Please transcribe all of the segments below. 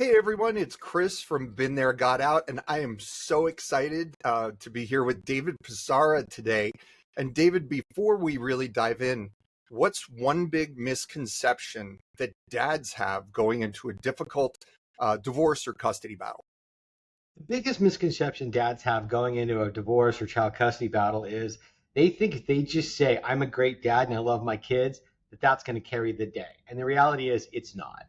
Hey everyone, it's Chris from Been There, Got Out, and I am so excited to be here with David Pisarra today. And David, before we really dive in, what's one big misconception that dads have going into a difficult divorce or custody battle? The biggest misconception dads have going into a divorce or child custody battle is they think if they just say, I'm a great dad and I love my kids, that's going to carry the day. And the reality is it's not.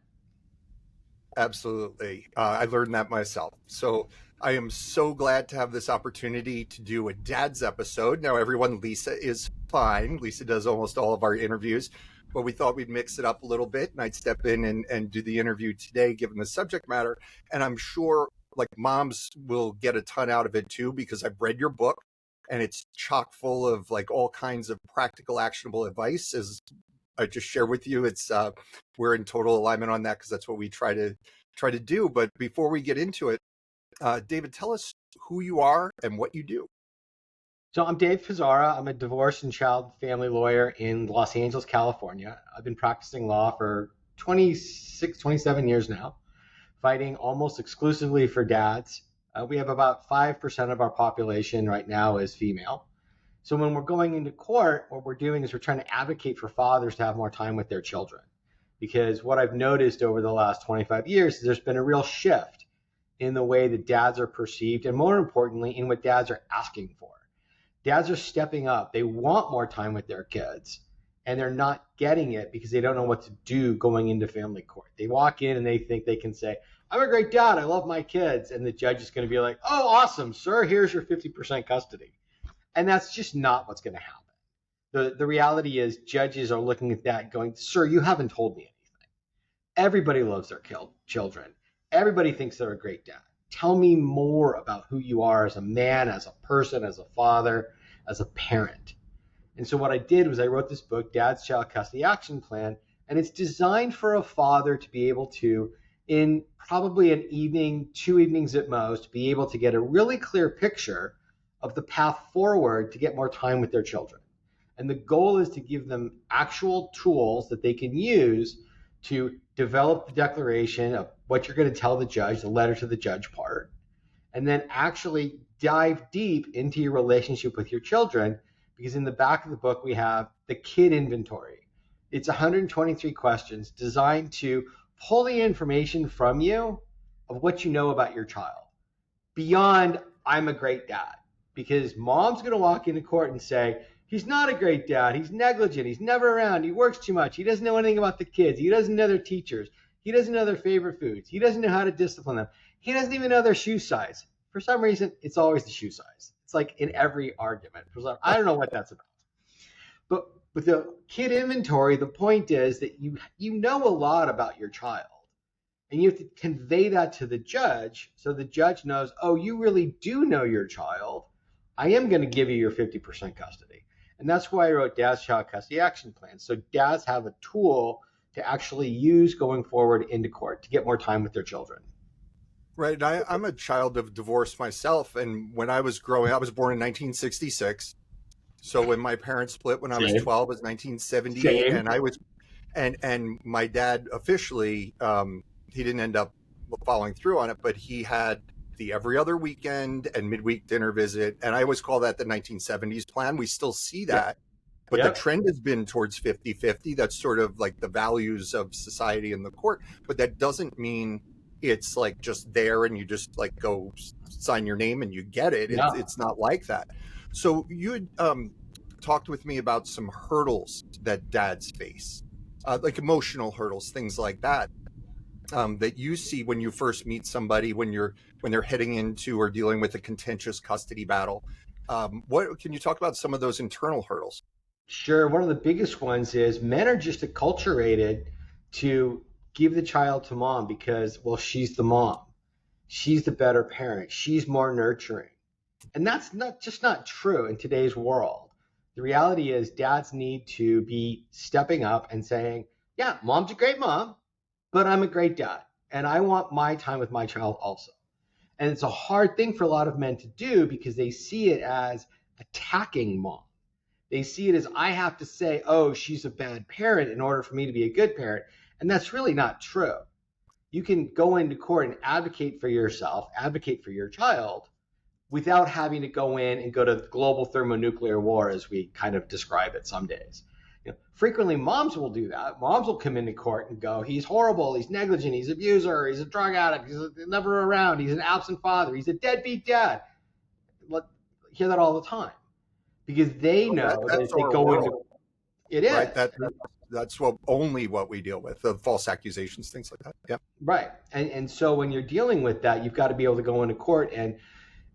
Absolutely. I learned that myself. So I am so glad to have this opportunity to do a dad's episode. Now, everyone, Lisa is fine. Lisa does almost all of our interviews, but we thought we'd mix it up a little bit and I'd step in and do the interview today, given the subject matter. And I'm sure like moms will get a ton out of it too, because I've read your book and it's chock full of like all kinds of practical, actionable advice. As I just share with you, it's we're in total alignment on that because that's what we try to do. But before we get into it, David, tell us who you are and what you do. So I'm Dave Pisarra. I'm a divorce and child family lawyer in Los Angeles, California. I've been practicing law for 26, 27 years now, fighting almost exclusively for dads. We have about 5% of our population right now is female. So when we're going into court, what we're doing is we're trying to advocate for fathers to have more time with their children. Because what I've noticed over the last 25 years is there's been a real shift in the way that dads are perceived, and more importantly, in what dads are asking for. Dads are stepping up. They want more time with their kids, and they're not getting it because they don't know what to do going into family court. They walk in and they think they can say, I'm a great dad, I love my kids. And the judge is going to be like, oh, awesome, sir, here's your 50% custody. And that's just not what's going to happen. The reality is judges are looking at that going, sir, you haven't told me anything. Everybody loves their children. Everybody thinks they're a great dad. Tell me more about who you are as a man, as a person, as a father, as a parent. And so what I did was I wrote this book, Dad's Child Custody Action Plan, and it's designed for a father to be able to, in probably an evening, 2 evenings at most, be able to get a really clear picture of the path forward to get more time with their children. And the goal is to give them actual tools that they can use to develop the declaration of what you're going to tell the judge, the letter to the judge part, and then actually dive deep into your relationship with your children, because in the back of the book we have the kid inventory. It's 123 questions designed to pull the information from you of what you know about your child beyond I'm a great dad. Because mom's going to walk into court and say, he's not a great dad, he's negligent, he's never around, he works too much, he doesn't know anything about the kids, he doesn't know their teachers, he doesn't know their favorite foods, he doesn't know how to discipline them, he doesn't even know their shoe size. For some reason, it's always the shoe size. It's like in every argument. I don't know what that's about. But with the kid inventory, the point is that you know a lot about your child. And you have to convey that to the judge so the judge knows, oh, you really do know your child. I am going to give you your 50% custody. And that's why I wrote Dad's Child Custody Action Plan. So dads have a tool to actually use going forward into court to get more time with their children. Right. I'm a child of divorce myself. And when I was growing up, I was born in 1966. So when my parents split when I was 12, it was 1978. Same. And I was, and my dad officially, he didn't end up following through on it, but he had the every other weekend and midweek dinner visit. And I always call that the 1970s plan. We still see that, but the trend has been towards 50-50. That's sort of like the values of society in the court, but that doesn't mean it's like just there and you just like go sign your name and you get it. It's not like that. So you had talked with me about some hurdles that dads face, like emotional hurdles, things like that. That you see when you first meet somebody, when they're heading into or dealing with a contentious custody battle. What can you talk about some of those internal hurdles? Sure. One of the biggest ones is men are just acculturated to give the child to mom because, well, she's the mom. She's the better parent. She's more nurturing. And that's not true in today's world. The reality is dads need to be stepping up and saying, yeah, mom's a great mom, but I'm a great dad. And I want my time with my child also. And it's a hard thing for a lot of men to do because they see it as attacking mom. They see it as I have to say, oh, she's a bad parent in order for me to be a good parent. And that's really not true. you can go into court and advocate for yourself, advocate for your child, without having to go in and go to global thermonuclear war, as we kind of describe it some days. Frequently, moms will do that. Moms will come into court and go, he's horrible, he's negligent, he's an abuser, he's a drug addict, he's never around, he's an absent father, he's a deadbeat dad. Hear that all the time because they know that if they go into it is right. That's only what we deal with, the false accusations, things like that. Yeah. Right. And so when you're dealing with that, you've got to be able to go into court. And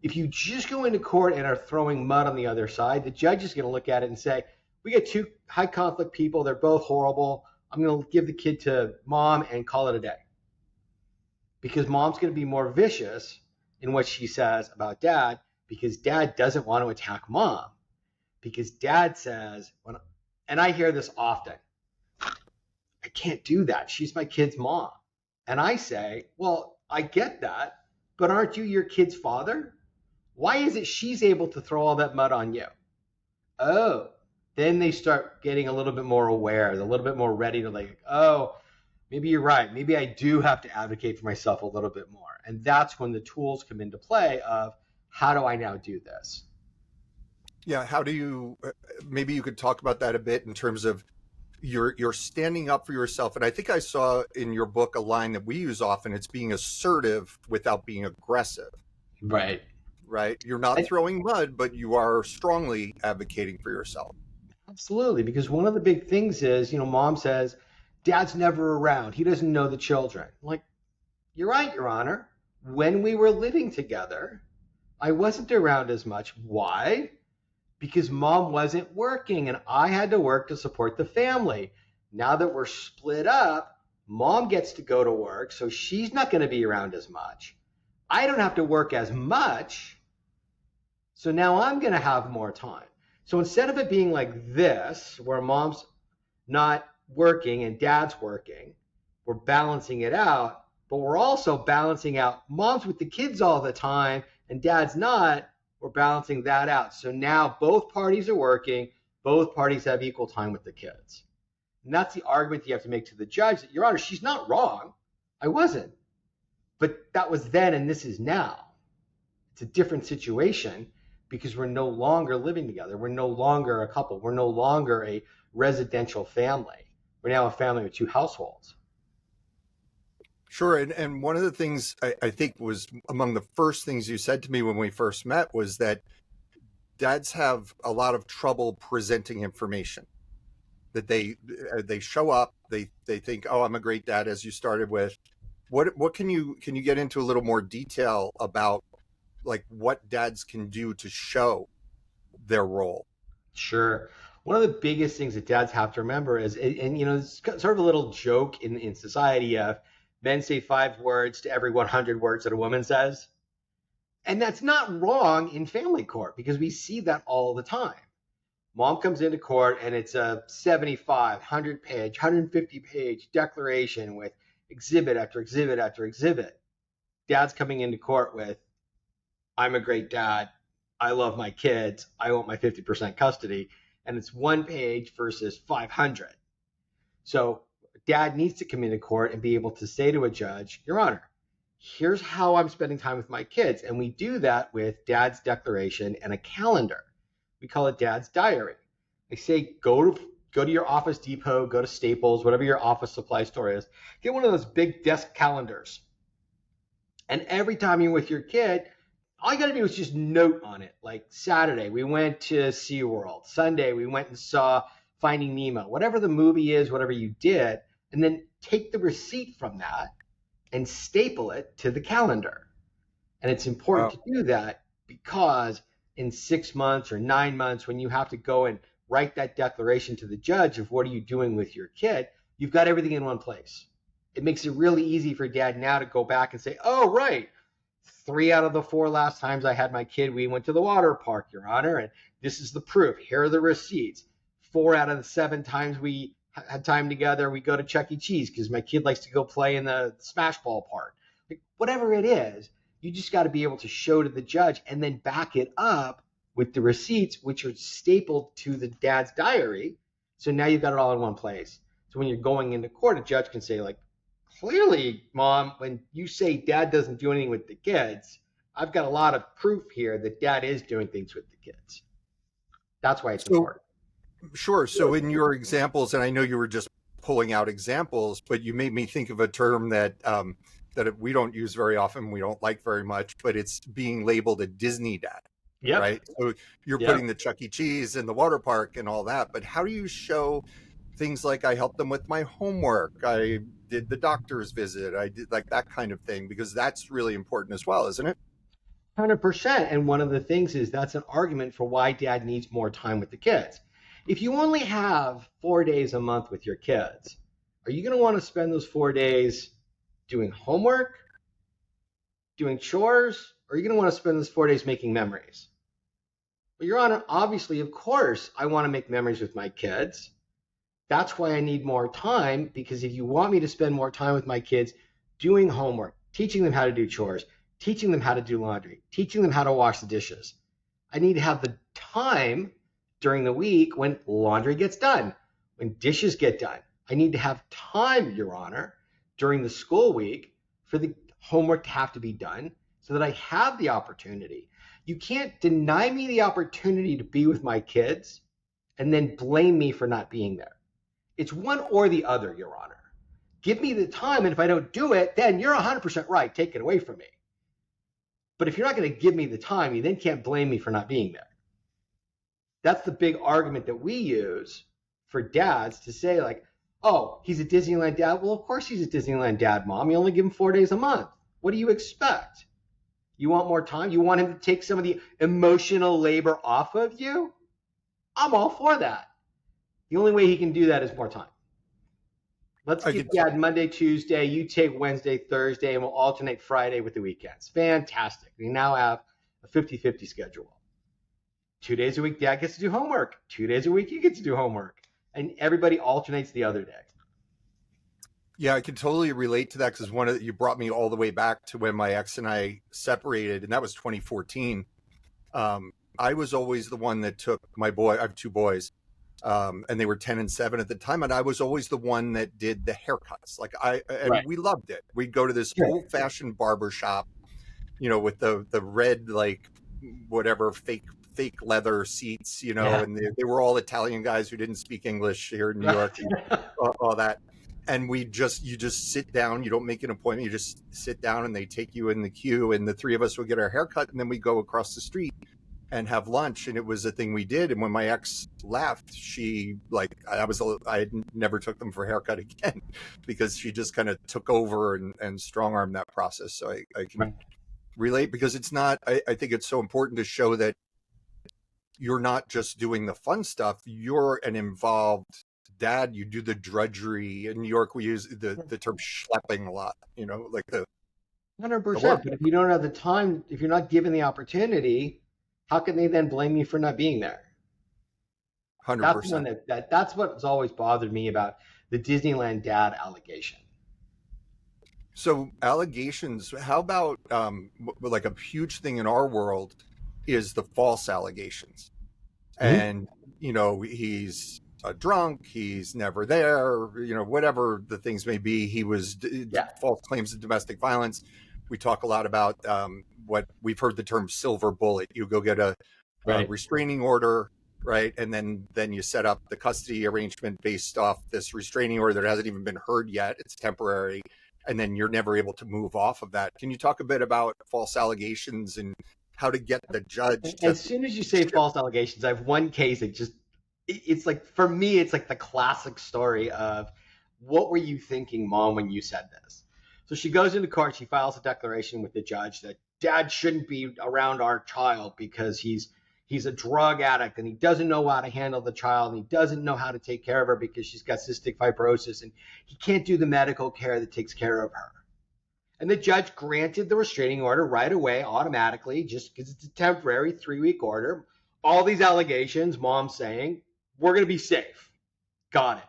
if you just go into court and are throwing mud on the other side, the judge is going to look at it and say, we got two high conflict people. They're both horrible. I'm going to give the kid to mom and call it a day. Because mom's going to be more vicious in what she says about dad because dad doesn't want to attack mom. Because dad says, and I hear this often, I can't do that. She's my kid's mom. And I say, well, I get that, but aren't you your kid's father? Why is it she's able to throw all that mud on you? Oh, then they start getting a little bit more aware, a little bit more ready to like, oh, maybe you're right. Maybe I do have to advocate for myself a little bit more. And that's when the tools come into play of how do I now do this? Yeah. How do you, maybe you could talk about that a bit in terms of you're standing up for yourself. And I think I saw in your book a line that we use often. It's being assertive without being aggressive. Right. Right. You're not throwing mud, but you are strongly advocating for yourself. Absolutely. Because one of the big things is, mom says, dad's never around. He doesn't know the children. Like, you're right, Your Honor. When we were living together, I wasn't around as much. Why? Because mom wasn't working and I had to work to support the family. Now that we're split up, mom gets to go to work, so she's not going to be around as much. I don't have to work as much, so now I'm going to have more time. So instead of it being like this, where mom's not working and dad's working, we're balancing it out, but we're also balancing out mom's with the kids all the time and dad's not. We're balancing that out. So now both parties are working, both parties have equal time with the kids. And that's the argument you have to make to the judge that, Your Honor, she's not wrong. I wasn't. But that was then and this is now. It's a different situation because we're no longer living together. We're no longer a couple. We're no longer a residential family. We're now a family with two households. Sure. And one of the things I think was among the first things you said to me when we first met was that dads have a lot of trouble presenting information, that they show up, they think, oh, I'm a great dad, as you started with. What can you get into a little more detail about like what dads can do to show their role? Sure. One of the biggest things that dads have to remember is, and it's sort of a little joke in society of men say 5 words to every 100 words that a woman says. And that's not wrong in family court because we see that all the time. Mom comes into court and it's a 75, 100 page, 150 page declaration with exhibit after exhibit after exhibit. Dad's coming into court with, I'm a great dad. I love my kids. I want my 50% custody. And it's 1 page versus 500. So dad needs to come into court and be able to say to a judge, Your Honor, here's how I'm spending time with my kids. And we do that with dad's declaration and a calendar. We call it dad's diary. I say, go to your Office Depot, go to Staples, whatever your office supply store is, get one of those big desk calendars. And every time you're with your kid, all you got to do is just note on it. Like Saturday, we went to SeaWorld. Sunday, we went and saw Finding Nemo. Whatever the movie is, whatever you did, and then take the receipt from that and staple it to the calendar. And it's important to do that because in 6 months or 9 months, when you have to go and write that declaration to the judge of what are you doing with your kid, you've got everything in one place. It makes it really easy for dad now to go back and say, oh, right, 3 out of the 4 last times I had my kid, we went to the water park, Your Honor, and this is the proof. Here are the receipts. 4 out of the 7 times we had time together, we go to Chuck E. Cheese because my kid likes to go play in the smash ball park. Like, whatever it is, you just got to be able to show to the judge and then back it up with the receipts, which are stapled to the dad's diary. So now you've got it all in one place. So when you're going into court, a judge can say, like, clearly, Mom, when you say Dad doesn't do anything with the kids, I've got a lot of proof here that Dad is doing things with the kids. That's why it's So important. sure. So in your examples, and I know you were just pulling out examples, but you made me think of a term that that we don't use very often, we don't like very much, but it's being labeled a Disney dad, Yep. right? So you're Yep. putting the Chuck E. Cheese and the water park and all that, but how do you show things like I helped them with my homework, I did the doctor's visit, I did like that kind of thing, because that's really important as well, isn't it? 100%. And one of the things is that's an argument for why Dad needs more time with the kids. If you only have 4 days a month with your kids, are you going to want to spend those 4 days doing homework, doing chores, or are you going to want to spend those 4 days making memories? Well, Your Honor, obviously, of course, I want to make memories with my kids. That's why I need more time, because if you want me to spend more time with my kids doing homework, teaching them how to do chores, teaching them how to do laundry, teaching them how to wash the dishes, I need to have the time during the week when laundry gets done, when dishes get done. I need to have time, Your Honor, during the school week for the homework to have to be done so that I have the opportunity. You can't deny me the opportunity to be with my kids and then blame me for not being there. It's one or the other, Your Honor. Give me the time, and if I don't do it, then you're 100% right. Take it away from me. But if you're not going to give me the time, you then can't blame me for not being there. That's the big argument that we use for dads to say, like, oh, he's a Disneyland dad. Well, of course he's a Disneyland dad, Mom. You only give him 4 days a month. What do you expect? You want more time? You want him to take some of the emotional labor off of you? I'm all for that. The only way he can do that is more time. Let's I give could Dad Monday, Tuesday, you take Wednesday, Thursday, and we'll alternate Friday with the weekends. Fantastic. We now have a 50-50 schedule. 2 days a week, Dad gets to do homework. 2 days a week, you get to do homework. And everybody alternates the other day. Yeah, I can totally relate to that, because you brought me all the way back to when my ex and I separated, and that was 2014. I was always the one that took my boy. I have two boys, and they were 10 and 7 at the time, and I was always the one that did the haircuts. And Right. we loved it. We'd go to this Sure. old fashioned barber shop, with the red, like, whatever, fake leather seats, Yeah. and they were all Italian guys who didn't speak English here in New York, and all that. And you just sit down, you don't make an appointment, you just sit down, and they take you in the queue, and the three of us would get our haircut, and then we go across the street and have lunch. And it was a thing we did. And when my ex left, I had never took them for a haircut again, because she just kind of took over and strong armed that process. So I can relate, because it's not, I think it's so important to show that you're not just doing the fun stuff, you're an involved dad. You do the drudgery. In New York, we use the term schlepping a lot, like the 100%. work. But if you don't have the time, if you're not given the opportunity, how can they then blame you for not being there? That's the 100%. one that's what's always bothered me about the Disneyland dad allegation. So allegations, how about like a huge thing in our world is the false allegations. Mm-hmm. And, he's a drunk, he's never there, whatever the things may be. He was Yeah. false claims of domestic violence. We talk a lot about what we've heard the term silver bullet. You go get a Right. restraining order, right? And then you set up the custody arrangement based off this restraining order that hasn't even been heard yet. It's temporary. And then you're never able to move off of that. Can you talk a bit about false allegations and how to get the judge to... As soon as you say false allegations, I have one case that it's like, for me, it's like the classic story of, what were you thinking, Mom, when you said this? So she goes into court, she files a declaration with the judge that Dad shouldn't be around our child because he's a drug addict, and he doesn't know how to handle the child, and he doesn't know how to take care of her because she's got cystic fibrosis, and he can't do the medical care that takes care of her. And the judge granted the restraining order right away, automatically, just because it's a temporary 3-week order. All these allegations, Mom saying, we're going to be safe. Got it.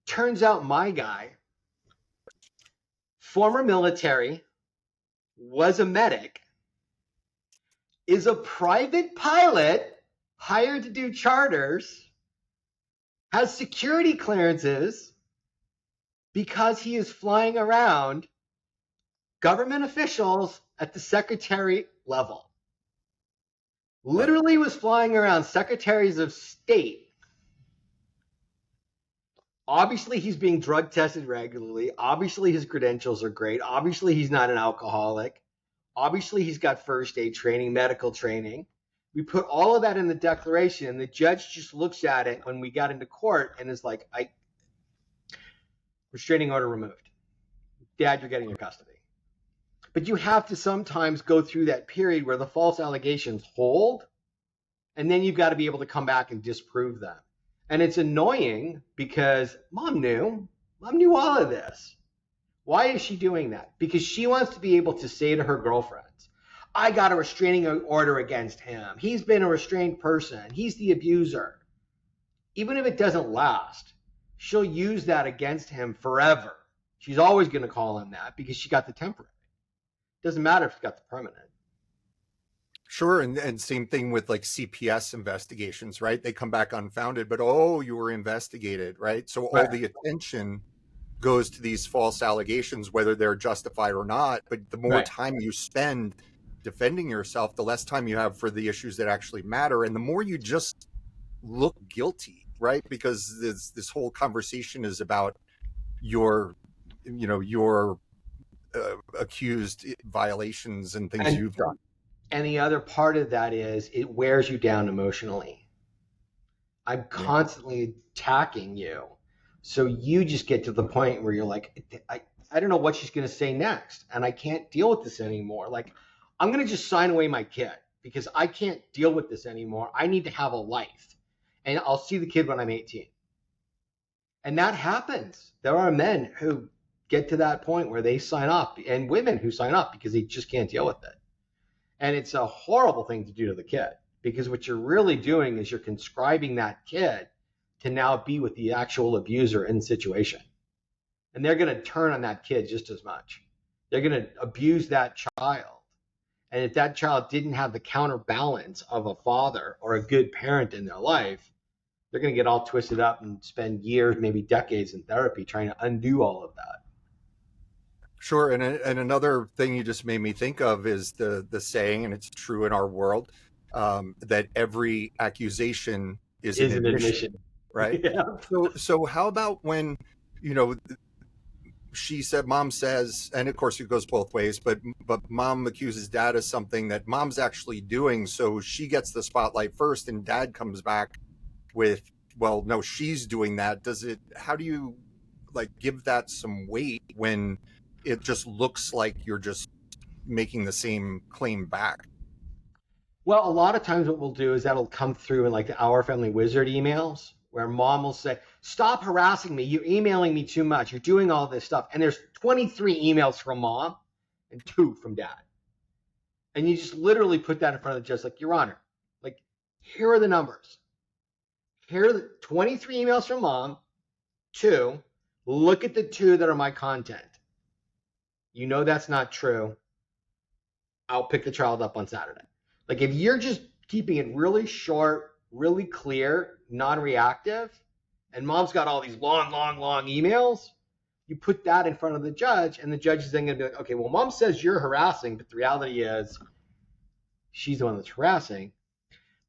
Turns out my guy, former military, was a medic, is a private pilot hired to do charters, has security clearances, because he is flying around government officials at the secretary level. Literally was flying around secretaries of state. Obviously, he's being drug tested regularly. Obviously, his credentials are great. Obviously, he's not an alcoholic. Obviously, he's got first aid training, medical training. We put all of that in the declaration, and the judge just looks at it when we got into court and is like, restraining order removed. Dad, you're getting your custody. But you have to sometimes go through that period where the false allegations hold, and then you've got to be able to come back and disprove them. And it's annoying because mom knew all of this. Why is she doing that? Because she wants to be able to say to her girlfriends, I got a restraining order against him. He's been a restrained person. He's the abuser. Even if it doesn't last, she'll use that against him forever. She's always going to call him that because she got the temporary. Doesn't matter if she got the permanent. Sure, and same thing with like CPS investigations, right? They come back unfounded, but oh, you were investigated, right? So all the attention goes to these false allegations, whether they're justified or not. But the more time you spend defending yourself, the less time you have for the issues that actually matter, and the more you just look guilty, right? Because this whole conversation is about your accused violations and things you've done. And the other part of that is it wears you down emotionally. I'm constantly attacking you. So you just get to the point where you're like, I don't know what she's going to say next. And I can't deal with this anymore. Like, I'm going to just sign away my kid because I can't deal with this anymore. I need to have a life. And I'll see the kid when I'm 18. And that happens. There are men who get to that point where they sign up, and women who sign up because they just can't deal with it. And it's a horrible thing to do to the kid, because what you're really doing is you're conscribing that kid to now be with the actual abuser in the situation. And they're going to turn on that kid just as much. They're going to abuse that child. And if that child didn't have the counterbalance of a father or a good parent in their life, they're going to get all twisted up and spend years, maybe decades in therapy trying to undo all of that. Sure. And another thing you just made me think of is the saying, and it's true in our world, that every accusation is an admission, right? Yeah. So how about when, she said, mom says, and of course it goes both ways, but mom accuses dad of something that mom's actually doing. So she gets the spotlight first and dad comes back with, well, no, she's doing that. How do you give that some weight when it just looks like you're just making the same claim back? Well, a lot of times what we'll do is that'll come through in the Our Family Wizard emails, where mom will say, stop harassing me. You're emailing me too much. You're doing all this stuff. And there's 23 emails from mom and 2 from dad. And you just literally put that in front of the judge, Your Honor, here are the numbers. Here are the 23 emails from mom, 2. Look at the 2 that are my content. You know that's not true. I'll pick the child up on Saturday. If you're just keeping it really short, really clear, non-reactive, and mom's got all these long emails, you put that in front of the judge, and the judge is then going to be like, okay, well, mom says you're harassing, but the reality is she's the one that's harassing.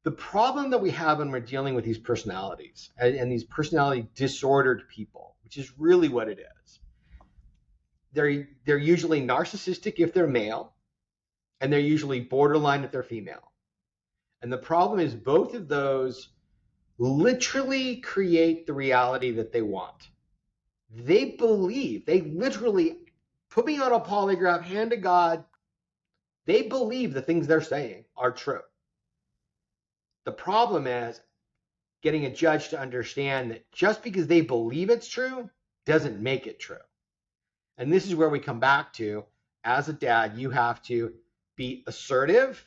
The problem that we have when we're dealing with these personalities and these personality disordered people, which is really what it is, they're usually narcissistic if they're male, and they're usually borderline if they're female. And the problem is both of those literally create the reality that they want. They literally put me on a polygraph, hand to God. They believe the things they're saying are true. The problem is getting a judge to understand that just because they believe it's true doesn't make it true. And this is where we come back to, as a dad, you have to be assertive,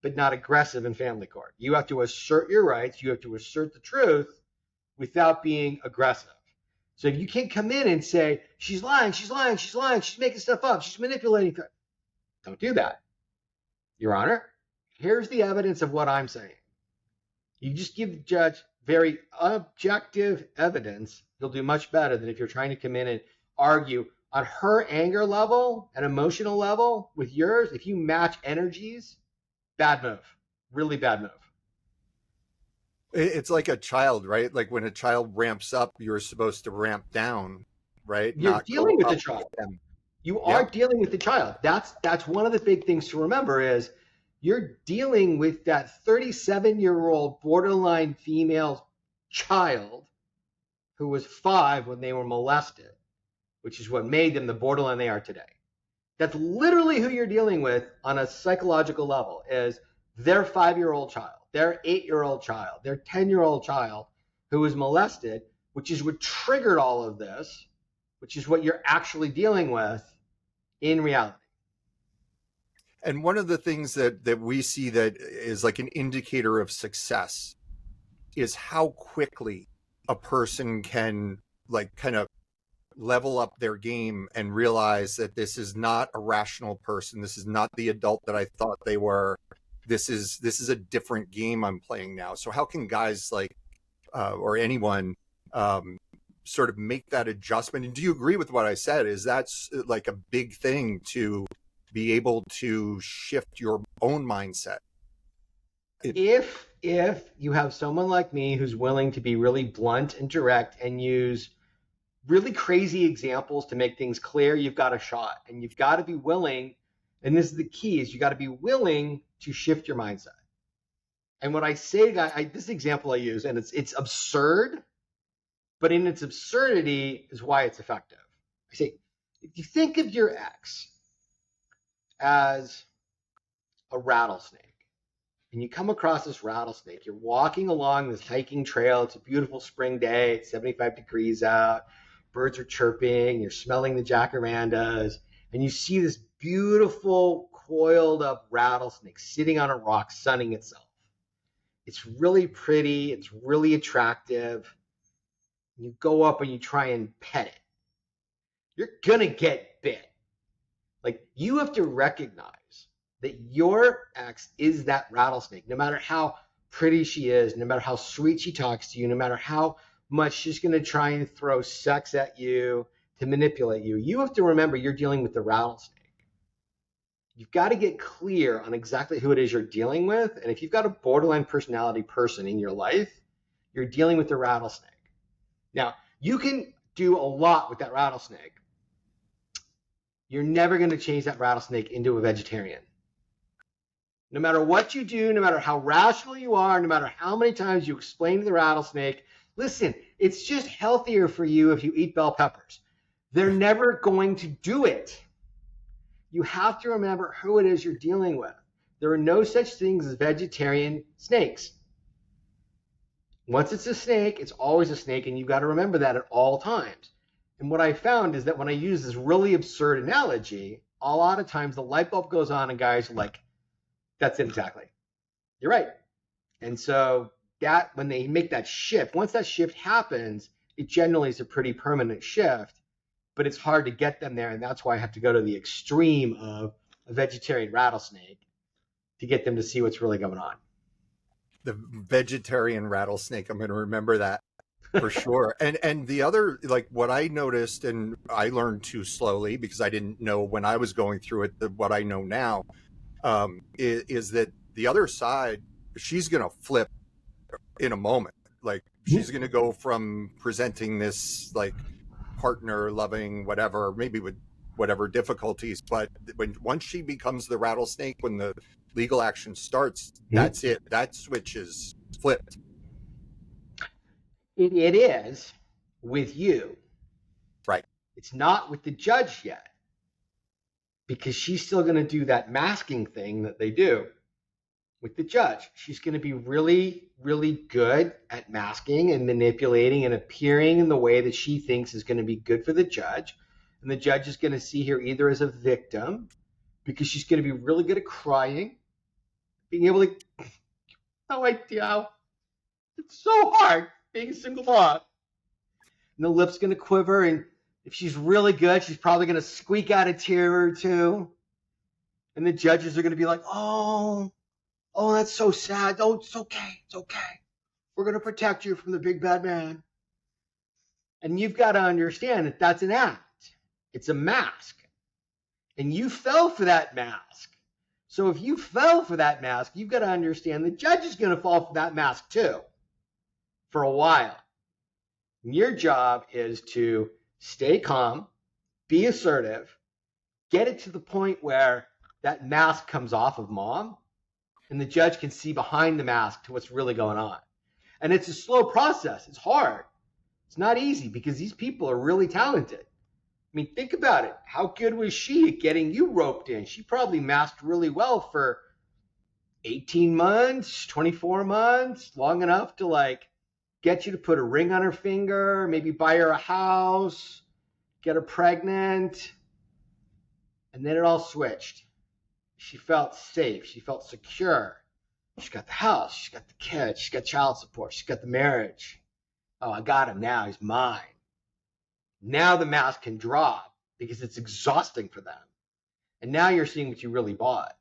but not aggressive in family court. You have to assert your rights. You have to assert the truth without being aggressive. So if you can't come in and say, she's lying, she's making stuff up, she's manipulating, don't do that. Your Honor, here's the evidence of what I'm saying. You just give the judge very objective evidence. He'll do much better than if you're trying to come in and argue on her anger level and emotional level with yours. If you match energies, bad move, really bad move. It's like a child, right? Like when a child ramps up, you're supposed to ramp down, right? You're Not go dealing with the up with child. them. You are Yep. dealing with the child. That's one of the big things to remember is you're dealing with that 37-year-old borderline female child who was 5 when they were molested, which is what made them the borderline they are today. That's literally who you're dealing with on a psychological level is their 5-year-old child, their 8-year-old child, their 10-year-old child who was molested, which is what triggered all of this, which is what you're actually dealing with in reality. And one of the things that we see that is like an indicator of success is how quickly a person can like kind of level up their game and realize that this is not a rational person. This is not the adult that I thought they were. This is a different game I'm playing now. So how can guys like or anyone sort of make that adjustment? And do you agree with what I said? Is that's like a big thing to be able to shift your own mindset? If you have someone like me who's willing to be really blunt and direct and use really crazy examples to make things clear, you've got a shot. And you've got to be willing, and this is the key, is you got to be willing to shift your mindset. And what I say, this example I use, and it's absurd, but in its absurdity is why it's effective. I say, if you think of your ex as a rattlesnake, and you come across this rattlesnake, you're walking along this hiking trail, it's a beautiful spring day, it's 75 degrees out, birds are chirping, you're smelling the jacarandas, and you see this beautiful coiled up rattlesnake sitting on a rock sunning itself. It's really pretty, it's really attractive. You go up and you try and pet it. You're gonna get bit. Like, you have to recognize that your ex is that rattlesnake. No matter how pretty she is, no matter how sweet she talks to you, no matter how much she's going to try and throw sex at you to manipulate you, you have to remember you're dealing with the rattlesnake. You've got to get clear on exactly who it is you're dealing with. And if you've got a borderline personality person in your life, you're dealing with the rattlesnake. Now, you can do a lot with that rattlesnake. You're never going to change that rattlesnake into a vegetarian. No matter what you do, no matter how rational you are, no matter how many times you explain to the rattlesnake, listen, it's just healthier for you if you eat bell peppers. They're never going to do it. You have to remember who it is you're dealing with. There are no such things as vegetarian snakes. Once it's a snake, it's always a snake, and you've got to remember that at all times. And what I found is that when I use this really absurd analogy, a lot of times the light bulb goes on and guys are like, that's it exactly. You're right. And so that when they make that shift, once that shift happens, it generally is a pretty permanent shift, but it's hard to get them there. And that's why I have to go to the extreme of a vegetarian rattlesnake to get them to see what's really going on. The vegetarian rattlesnake, I'm going to remember that for sure. And the other, like what I noticed, and I learned too slowly because I didn't know when I was going through it, what I know now, is that the other side, she's going to flip in a moment. Like she's going to go from presenting this like partner loving whatever, maybe with whatever difficulties, but once she becomes the rattlesnake, when the legal action starts, that's it. That switch is flipped. It is with you. Right. It's not with the judge yet, because she's still going to do that masking thing that they do with the judge. She's going to be really, really good at masking and manipulating and appearing in the way that she thinks is going to be good for the judge. And the judge is going to see her either as a victim, because she's going to be really good at crying, being able to, no idea how, it's so hard being a single mom. And the lip's going to quiver, and if she's really good, she's probably going to squeak out a tear or two. And the judges are going to be like, oh, that's so sad. Oh, it's okay. It's okay. We're going to protect you from the big bad man. And you've got to understand that that's an act. It's a mask. And you fell for that mask. So if you fell for that mask, you've got to understand the judge is going to fall for that mask too for a while. And your job is to stay calm, be assertive, get it to the point where that mask comes off of mom and the judge can see behind the mask to what's really going on. And it's a slow process. It's hard. It's not easy because these people are really talented. I mean, think about it. How good was she at getting you roped in? She probably masked really well for 18 months, 24 months, long enough to like get you to put a ring on her finger, maybe buy her a house, get her pregnant. And then it all switched. She felt safe. She felt secure. She's got the house. She's got the kids. She's got child support. She's got the marriage. Oh, I got him now. He's mine. Now the mask can drop because it's exhausting for them. And now you're seeing what you really bought.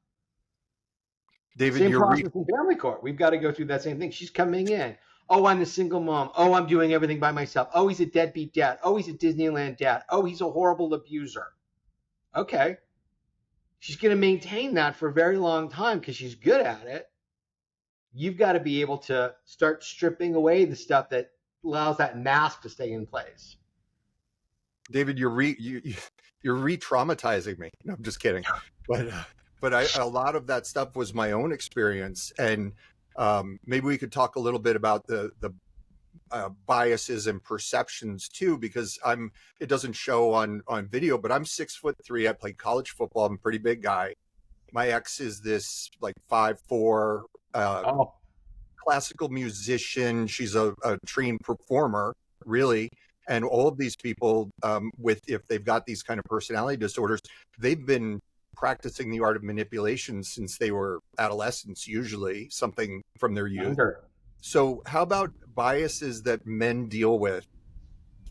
David, same process in family court. We've got to go through that same thing. She's coming in. Oh, I'm the single mom. Oh, I'm doing everything by myself. Oh, he's a deadbeat dad. Oh, he's a Disneyland dad. Oh, he's a horrible abuser. Okay. She's going to maintain that for a very long time because she's good at it. You've got to be able to start stripping away the stuff that allows that mask to stay in place. David, you're re-traumatizing me. No, I'm just kidding. But a lot of that stuff was my own experience, and maybe we could talk a little bit about the biases and perceptions too, because it doesn't show on video, but I'm 6'3". I played college football. I'm a pretty big guy. My ex is this like 5'4", classical musician. She's a trained performer, really. And all of these people, if they've got these kind of personality disorders, they've been practicing the art of manipulation since they were adolescents, usually something from their youth. Younger. So how about biases that men deal with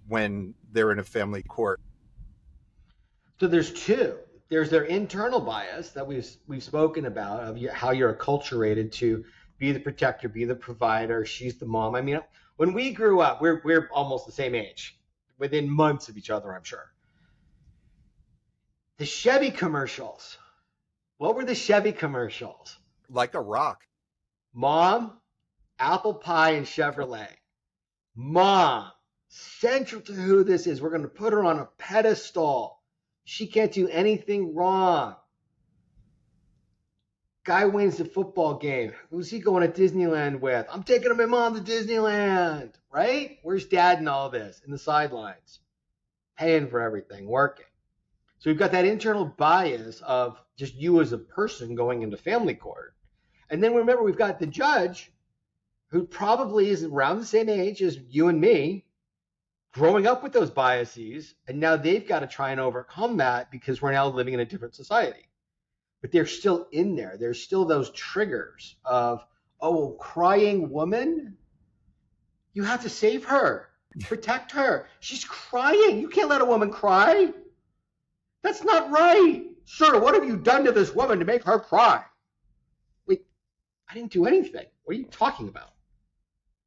when they're in a family court? So there's two. There's their internal bias that we've spoken about of how you're acculturated to be the protector, be the provider. She's the mom. I mean, when we grew up, we're almost the same age, within months of each other, I'm sure. The Chevy commercials. What were the Chevy commercials? Like a rock. Mom, apple pie, and Chevrolet. Mom, central to who this is. We're going to put her on a pedestal. She can't do anything wrong. Guy wins the football game. Who's he going to Disneyland with? I'm taking my mom to Disneyland, right? Where's dad in all this? In the sidelines, paying for everything, working. So we've got that internal bias of just you as a person going into family court. And then remember, we've got the judge who probably is around the same age as you and me, growing up with those biases. And now they've got to try and overcome that because we're now living in a different society. But they're still in there. There's still those triggers of, oh, crying woman, you have to save her, protect her. She's crying. You can't let a woman cry. That's not right. Sir, what have you done to this woman to make her cry? Wait, I didn't do anything. What are you talking about?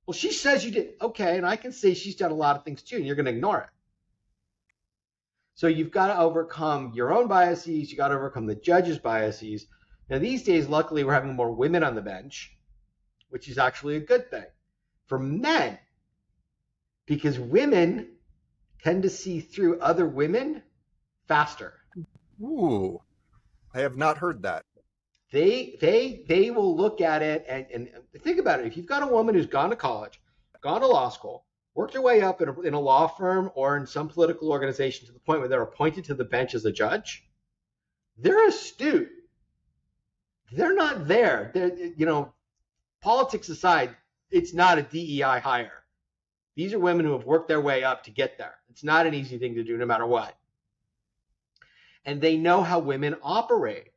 Well, she says you did. Okay, and I can say she's done a lot of things too, and you're going to ignore it. So you've got to overcome your own biases. You got to overcome the judge's biases. Now, these days, luckily, we're having more women on the bench, which is actually a good thing for men, because women tend to see through other women faster. Ooh, I have not heard that. They will look at it and think about it. If you've got a woman who's gone to college, gone to law school, worked her way up in a law firm or in some political organization to the point where they're appointed to the bench as a judge, they're astute. They're not there. Politics aside, it's not a DEI hire. These are women who have worked their way up to get there. It's not an easy thing to do no matter what. And they know how women operate.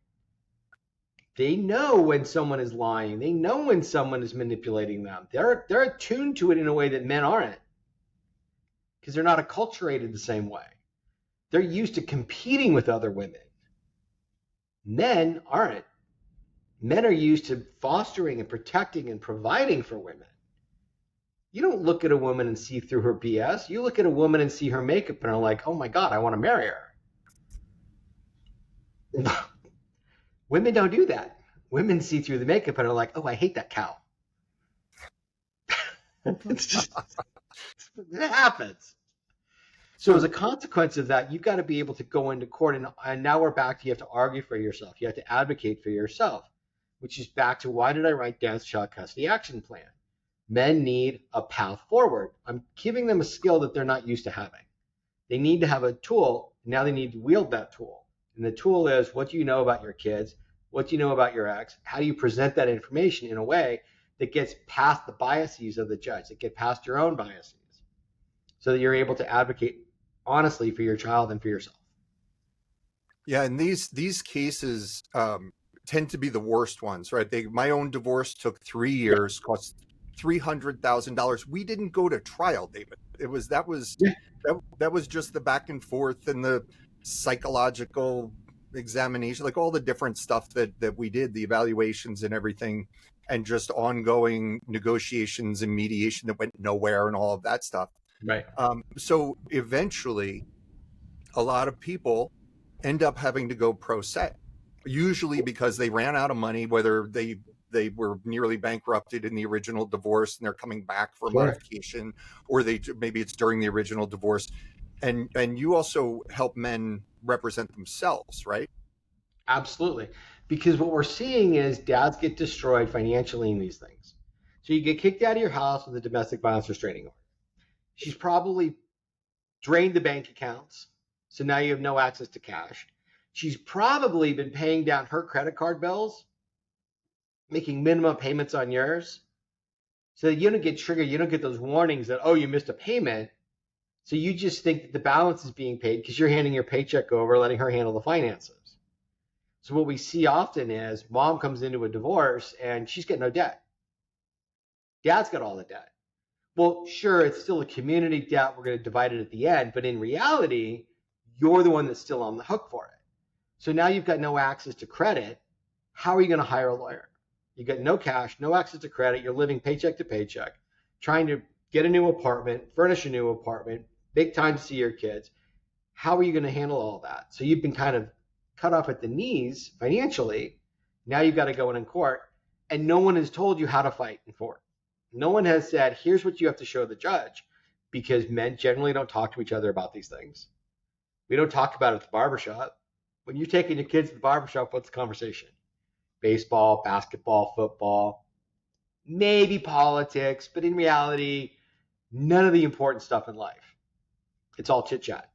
They know when someone is lying. They know when someone is manipulating them. They're attuned to it in a way that men aren't, because they're not acculturated the same way. They're used to competing with other women. Men aren't. Men are used to fostering and protecting and providing for women. You don't look at a woman and see through her BS. You look at a woman and see her makeup and are like, oh my God, I want to marry her. Women don't do that. Women see through the makeup and are like, oh, I hate that cow. It's just, it happens. So as a So consequence of that, you've got to be able to go into court, and now we're back to you have to argue for yourself. You have to advocate for yourself, which is back to why did I write Dad's Child Custody Action Plan? Men need a path forward. I'm giving them a skill that they're not used to having. They need to have a tool. Now they need to wield that tool. And the tool is, what do you know about your kids? What do you know about your ex? How do you present that information in a way that gets past the biases of the judge, that get past your own biases, so that you're able to advocate honestly for your child and for yourself? yeah, and these cases tend to be the worst ones, right? My own divorce took 3 years, cost $300,000. We didn't go to trial, David. Yeah. That was just the back and forth and the psychological examination, like all the different stuff that we did, the evaluations and everything, and just ongoing negotiations and mediation that went nowhere and all of that stuff. Right. So eventually, a lot of people end up having to go pro se, usually because they ran out of money, whether they were nearly bankrupted in the original divorce and they're coming back for Sure. modification, or maybe it's during the original divorce. And you also help men represent themselves, right? Absolutely. Because what we're seeing is dads get destroyed financially in these things. So you get kicked out of your house with a domestic violence restraining order. She's probably drained the bank accounts. So now you have no access to cash. She's probably been paying down her credit card bills, making minimum payments on yours. So that you don't get triggered. You don't get those warnings that, oh, you missed a payment. So you just think that the balance is being paid because you're handing your paycheck over, letting her handle the finances. So what we see often is mom comes into a divorce and she's got no debt. Dad's got all the debt. Well, sure, it's still a community debt. We're going to divide it at the end. But in reality, you're the one that's still on the hook for it. So now you've got no access to credit. How are you going to hire a lawyer? You've got no cash, no access to credit. You're living paycheck to paycheck, trying to get a new apartment, furnish a new apartment, make time to see your kids. How are you going to handle all that? So you've been kind of cut off at the knees financially. Now you've got to go in court, and no one has told you how to fight in court. No one has said, here's what you have to show the judge, because men generally don't talk to each other about these things. We don't talk about it at the barbershop. When you're taking your kids to the barbershop, what's the conversation? Baseball, basketball, football, maybe politics, but in reality, none of the important stuff in life. It's all chit chat.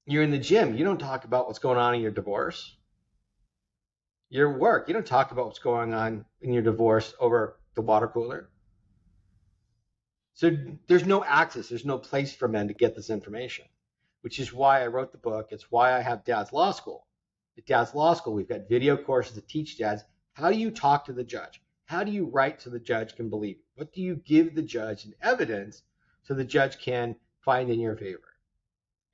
You're in the gym. You don't talk about what's going on in your divorce. Your work. You don't talk about what's going on in your divorce over the water cooler. So there's no access. There's no place for men to get this information, which is why I wrote the book. It's why I have Dad's Law School. At Dad's Law School, we've got video courses to teach dads. How do you talk to the judge? How do you write so the judge can believe you? What do you give the judge in evidence so the judge can find in your favor?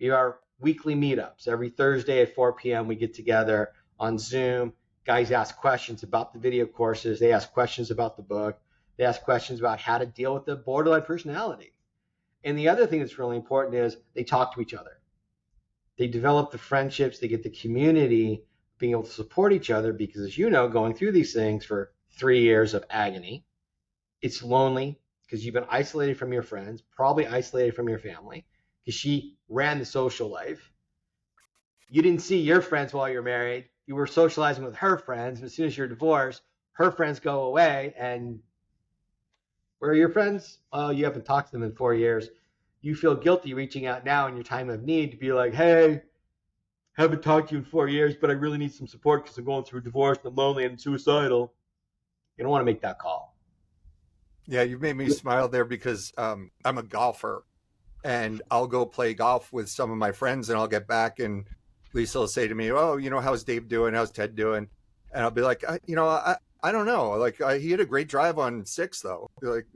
We are weekly meetups. Every Thursday at 4 p.m. we get together on Zoom. Guys ask questions about the video courses. They ask questions about the book. They ask questions about how to deal with the borderline personality. And the other thing that's really important is they talk to each other. They develop the friendships. They get the community, being able to support each other, because, as you know, going through these things for 3 years of agony, it's lonely because you've been isolated from your friends, probably isolated from your family, because she ran the social life. You didn't see your friends while you're married. You were socializing with her friends. And as soon as you're divorced, her friends go away. And where are your friends? Oh, you haven't talked to them in 4 years. You feel guilty reaching out now in your time of need to be like, hey, haven't talked to you in 4 years, but I really need some support because I'm going through a divorce and I'm lonely and suicidal. You don't want to make that call. Yeah, you've made me smile there because I'm a golfer, and I'll go play golf with some of my friends, and I'll get back, and Lisa will say to me, "Oh, how's Dave doing? How's Ted doing?" And I'll be like, I don't know. Like, he had a great drive on six, though. Like,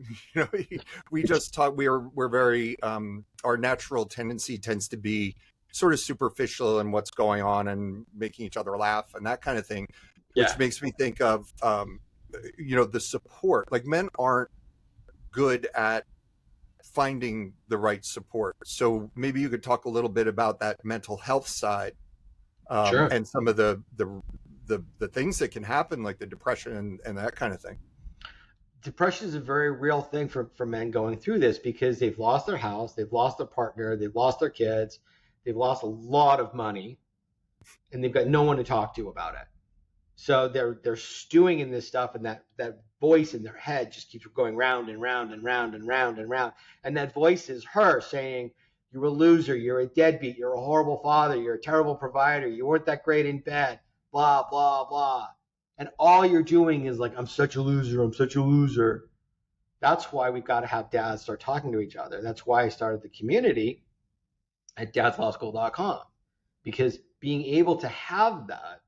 we just talk. We're very our natural tendency tends to be sort of superficial in what's going on and making each other laugh and that kind of thing, which makes me think of the support. Like, men aren't good at finding the right support. So maybe you could talk a little bit about that mental health side Sure. and some of the things that can happen, like the depression and that kind of thing. Depression is a very real thing for men going through this because they've lost their house, they've lost their partner, they've lost their kids, they've lost a lot of money, and they've got no one to talk to about it. So they're stewing in this stuff, and that voice in their head just keeps going round and round and round and round and round. And that voice is her saying, "You're a loser, you're a deadbeat, you're a horrible father, you're a terrible provider, you weren't that great in bed, blah, blah, blah." And all you're doing is like, "I'm such a loser, I'm such a loser." That's why we've got to have dads start talking to each other. That's why I started the community at dadslawschool.com, because being able to have that,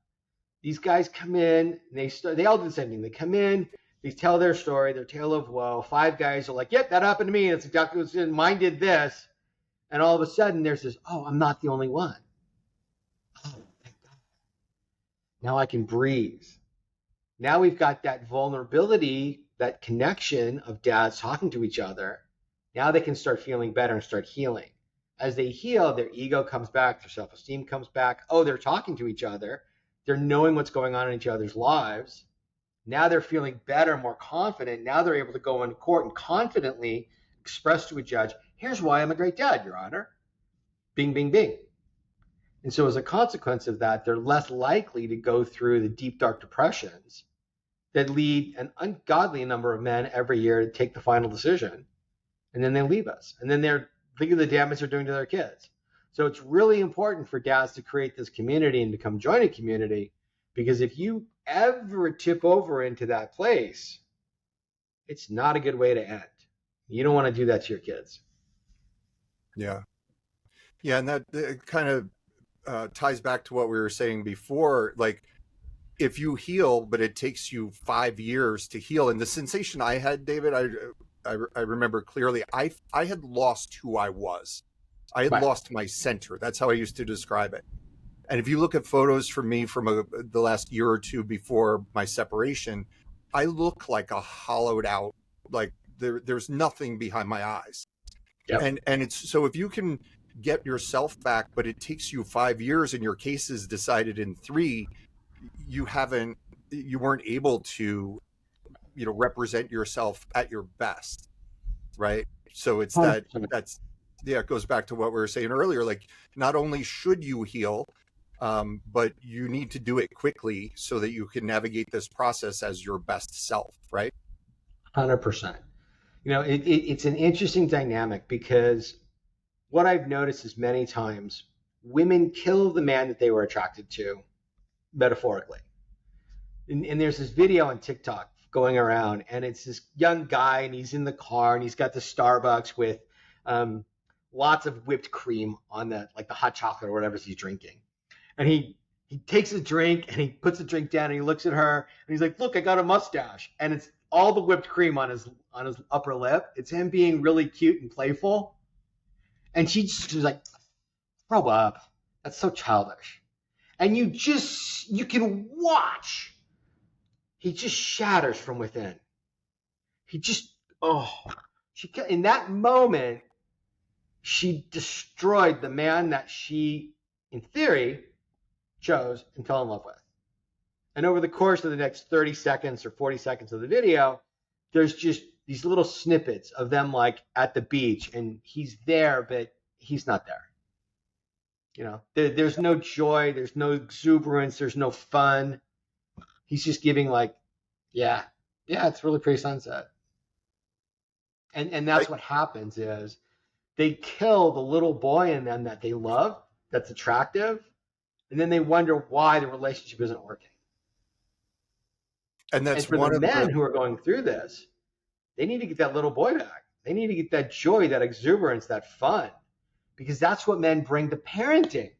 these guys come in, they all do the same thing. They come in, they tell their story, their tale of woe. 5 guys are like, "Yep, that happened to me. That's exactly what's in. Mine did this." And all of a sudden there's this, "Oh, I'm not the only one. Oh, thank God. Now I can breathe." Now we've got that vulnerability, that connection of dads talking to each other. Now they can start feeling better and start healing. As they heal, their ego comes back, their self-esteem comes back. Oh, they're talking to each other. They're knowing what's going on in each other's lives. Now they're feeling better, more confident. Now they're able to go into court and confidently express to a judge, "Here's why I'm a great dad, Your Honor." Bing, bing, bing. And so as a consequence of that, they're less likely to go through the deep, dark depressions that lead an ungodly number of men every year to take the final decision. And then they leave us. And then they're thinking of the damage they're doing to their kids. So it's really important for dads to create this community and to come join a community, because if you ever tip over into that place, it's not a good way to end. You don't want to do that to your kids. Yeah. Yeah. And that kind of ties back to what we were saying before. Like, if you heal, but it takes you 5 years to heal. And the sensation I had, David, I remember clearly, I had lost who I was. I had Right. lost my center. That's how I used to describe it. And if you look at photos from me from the last year or two before my separation, I look like a hollowed out, like there's nothing behind my eyes. Yep. And it's so, if you can get yourself back, but it takes you 5 years and your case is decided in 3, you weren't able to, represent yourself at your best. Right. So it's it goes back to what we were saying earlier. Like, not only should you heal, but you need to do it quickly so that you can navigate this process as your best self. Right. 100%. It's an interesting dynamic, because what I've noticed is many times women kill the man that they were attracted to, metaphorically. And there's this video on TikTok going around, and it's this young guy, and he's in the car, and he's got the Starbucks with lots of whipped cream on the hot chocolate or whatever he's drinking. And he takes a drink, and he puts the drink down, and he looks at her, and he's like, "Look, I got a mustache." And it's all the whipped cream on his upper lip. It's him being really cute and playful. And she's like, "Grow up. That's so childish." And you can watch. He just shatters from within. In that moment, she destroyed the man that she, in theory, chose and fell in love with. And over the course of the next 30 seconds or 40 seconds of the video, there's just these little snippets of them like at the beach, and he's there, but he's not there. There's no joy, there's no exuberance, there's no fun. He's just giving like, yeah, it's really pretty sunset. And that's what happens is they kill the little boy in them that they love, that's attractive, and then they wonder why the relationship isn't working. And that's for one the of men who are going through this, they need to get that little boy back. They need to get that joy, that exuberance, that fun, because that's what men bring to parenting.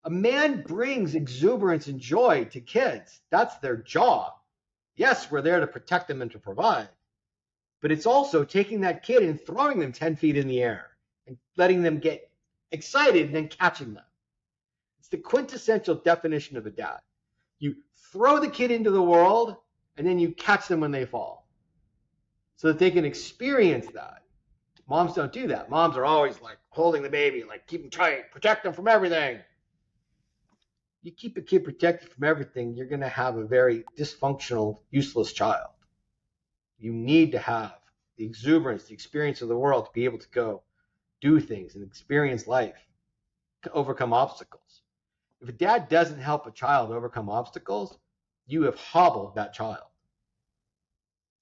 A man brings exuberance and joy to kids. That's their job. Yes, we're there to protect them and to provide, but it's also taking that kid and throwing them 10 feet in the air and letting them get excited and then catching them. It's the quintessential definition of a dad. You throw the kid into the world, and then you catch them when they fall so that they can experience that. Moms don't do that. Moms are always like holding the baby, like keep them tight, protect them from everything. You keep a kid protected from everything, you're going to have a very dysfunctional, useless child. You need to have the exuberance, the experience of the world to be able to go do things and experience life, to overcome obstacles. If a dad doesn't help a child overcome obstacles, you have hobbled that child.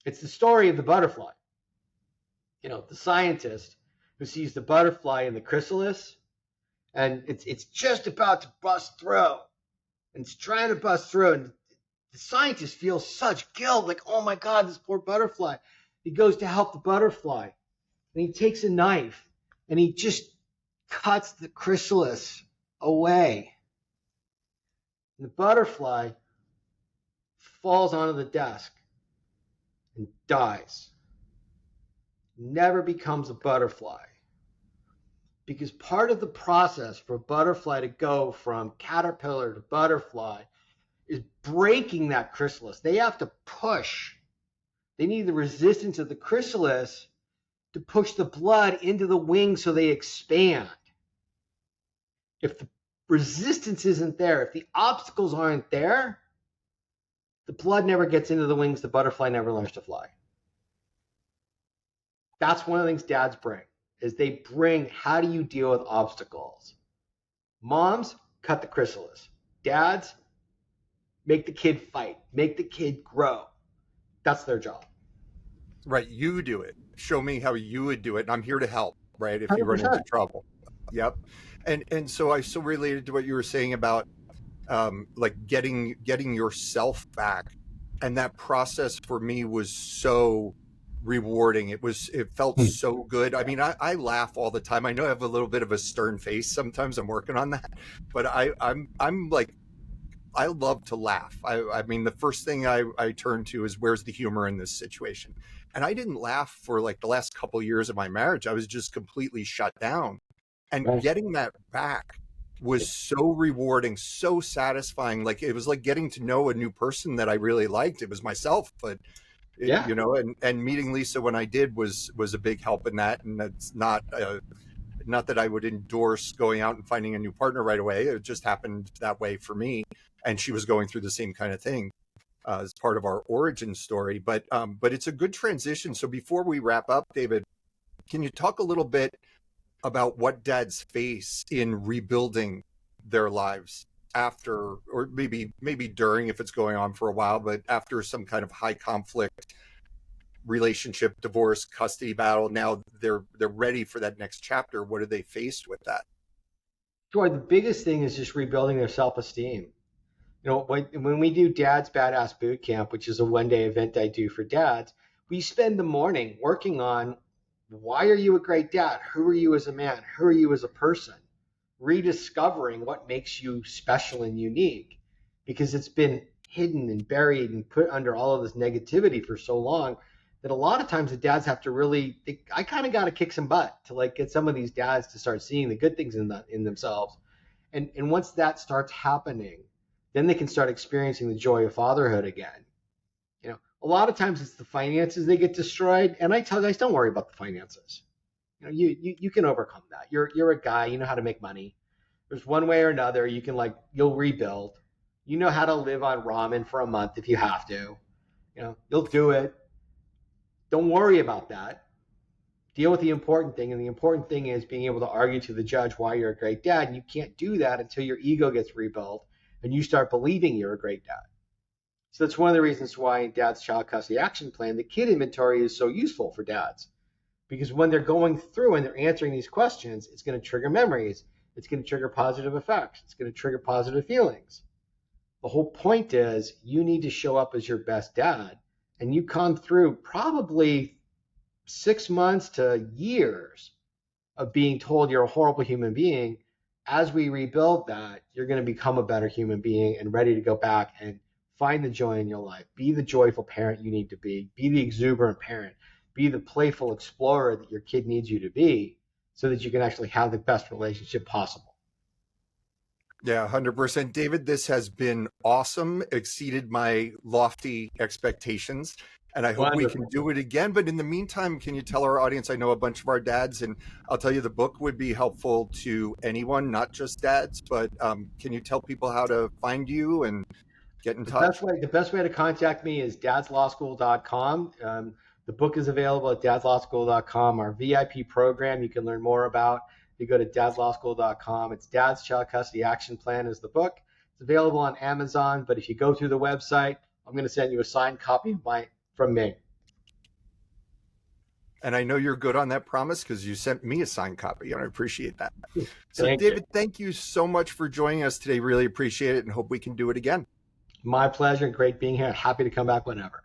It's the story of the butterfly. The scientist who sees the butterfly in the chrysalis, and it's just about to bust through, and it's trying to bust through, and the scientist feels such guilt, like, oh my God, this poor butterfly. He goes to help the butterfly, and he takes a knife, and he just cuts the chrysalis away. And the butterfly falls onto the desk and dies. Never becomes a butterfly. Because part of the process for a butterfly to go from caterpillar to butterfly is breaking that chrysalis. They have to push. They need the resistance of the chrysalis to push the blood into the wings so they expand. If the resistance isn't there, if the obstacles aren't there, the blood never gets into the wings, the butterfly never learns to fly. That's one of the things dads bring, is they bring, how do you deal with obstacles? Moms, cut the chrysalis. Dads, make the kid fight, make the kid grow. That's their job. Right. You do it. Show me how you would do it. And I'm here to help, right? If you run 100%. into trouble. Yep. And so I so related to what you were saying about like getting yourself back. And that process for me was so rewarding. It felt so good. I mean, I laugh all the time. I know I have a little bit of a stern face sometimes. I'm working on that. But I'm like, I love to laugh. I mean, the first thing I turn to is, where's the humor in this situation? And I didn't laugh for like the last couple of years of my marriage. I was just completely shut down. And getting that back was so rewarding, so satisfying. Like, it was like getting to know a new person that I really liked. It was myself, but and meeting Lisa when I did was a big help in that. And that's not that I would endorse going out and finding a new partner right away. It just happened that way for me. And she was going through the same kind of thing as part of our origin story. But it's a good transition. So before we wrap up, David, can you talk a little bit about what dads face in rebuilding their lives after, or maybe during, if it's going on for a while, but after some kind of high conflict relationship, divorce, custody battle? Now they're ready for that next chapter. What are they faced with that? Sure. The biggest thing is just rebuilding their self-esteem. When we do Dad's Badass Boot Camp, which is a one-day event I do for dads, we spend the morning working on, why are you a great dad? Who are you as a man? Who are you as a person? Rediscovering what makes you special and unique, because it's been hidden and buried and put under all of this negativity for so long that a lot of times the dads have to I kind of got to kick some butt to like get some of these dads to start seeing the good things in themselves. And once that starts happening, then they can start experiencing the joy of fatherhood again. A lot of times it's the finances they get destroyed, and I tell guys, don't worry about the finances. You can overcome that. You're a guy, you know how to make money. There's one way or another you'll rebuild. You know how to live on ramen for a month if you have to. You'll do it. Don't worry about that. Deal with the important thing, and the important thing is being able to argue to the judge why you're a great dad, and you can't do that until your ego gets rebuilt and you start believing you're a great dad. So that's one of the reasons why in Dad's Child Custody Action Plan, the kid inventory is so useful for dads. Because when they're going through and they're answering these questions, it's going to trigger memories. It's going to trigger positive effects. It's going to trigger positive feelings. The whole point is you need to show up as your best dad. And you come through probably 6 months to years of being told you're a horrible human being. As we rebuild that, you're going to become a better human being and ready to go back and find the joy in your life. Be the joyful parent you need to be. Be the exuberant parent. Be the playful explorer that your kid needs you to be, so that you can actually have the best relationship possible. Yeah, 100%. David, this has been awesome, exceeded my lofty expectations. And I hope we can Wonderful. do it again. But in the meantime, can you tell our audience? I know a bunch of our dads, and I'll tell you the book would be helpful to anyone, not just dads. But can you tell people how to find you and get in touch? The best way to contact me is dadslawschool.com. The book is available at dadslawschool.com. Our VIP program you can learn more about. If you go to dadslawschool.com, it's Dad's Child Custody Action Plan is the book. It's available on Amazon, but if you go through the website, I'm going to send you a signed copy from me. And I know you're good on that promise because you sent me a signed copy, and I appreciate that. So, Thank David, you. thank you so much for joining us today. Really appreciate it and hope we can do it again. My pleasure. Great being here. Happy to come back whenever.